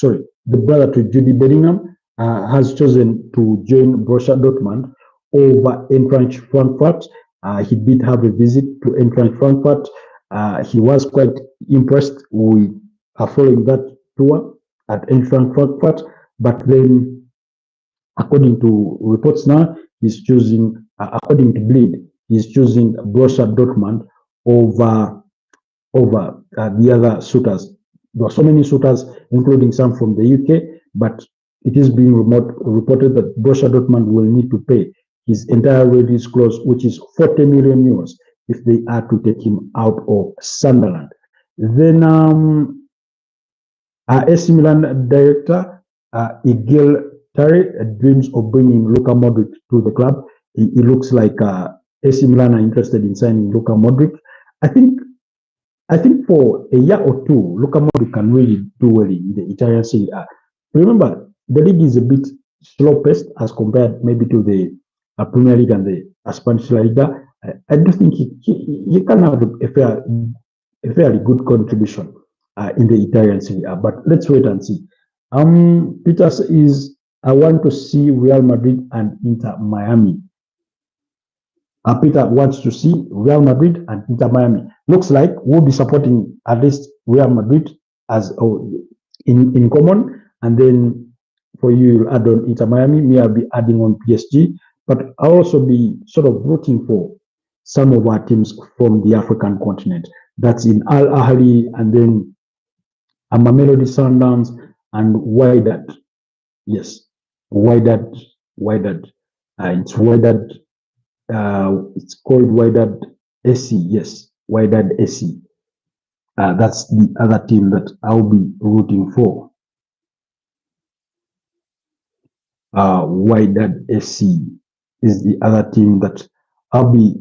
Judy Bellingham, has chosen to join Borussia Dortmund over Eintracht Frankfurt. He did have a visit to Eintracht Frankfurt. He was quite impressed with following that tour at Eintracht Frankfurt, but then, according to reports now, he's choosing, according to Bleed, he's choosing Borussia Dortmund over the other suitors. There are so many suitors, including some from the UK, but it is being reported that Borussia Dortmund will need to pay his entire release clause, which is 40 million euros, if they are to take him out of Sunderland. Then AC Milan director Igil Tari dreams of bringing Luka Modric to the club. It looks like AC Milan are interested in signing Luka Modric. I think for a year or two, Luka Modric can really do well in the Italian Serie A. Remember, the league is a bit slow-paced as compared maybe to the Premier League and the Spanish La Liga. I do think he can have a fairly good contribution in the Italian Serie A. But let's wait and see. Peter says, I want to see Real Madrid and Inter Miami. Peter wants to see Real Madrid and Inter Miami. Looks like we'll be supporting at least Real Madrid as in common, and then for you, you'll add on Inter Miami. Me, I'll be adding on PSG, but I'll also be sort of rooting for some of our teams from the African continent. That's in Al Ahly, and then Mamelodi Sundowns and Wydad. Yes, Wydad. It's Wydad. It's called Wydad SC. Yes, Wydad SC. That's the other team that I'll be rooting for. Wydad SC is the other team that I'll be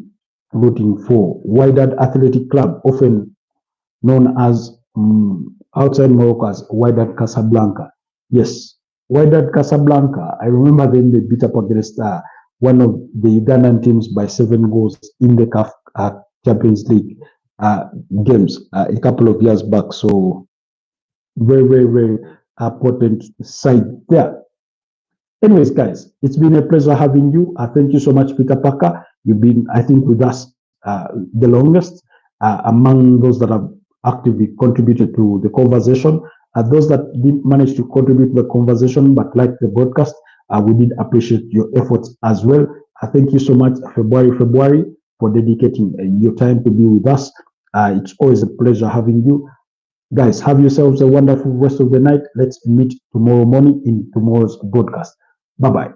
rooting for. Wydad Athletic Club, often known as outside Morocco as Wydad Casablanca. Yes, Wydad Casablanca. I remember then they beat up against one of the Ugandan teams by 7 goals in the CAF Champions League games a couple of years back. So very potent side there. Anyways, guys, it's been a pleasure having you. Thank you so much, Peter Parker. You've been, I think, with us the longest among those that have actively contributed to the conversation. Those that didn't manage to contribute to the conversation but like the broadcast, we did appreciate your efforts as well. Thank you so much, February, for dedicating your time to be with us. It's always a pleasure having you. Guys, have yourselves a wonderful rest of the night. Let's meet tomorrow morning in tomorrow's broadcast. Bye-bye.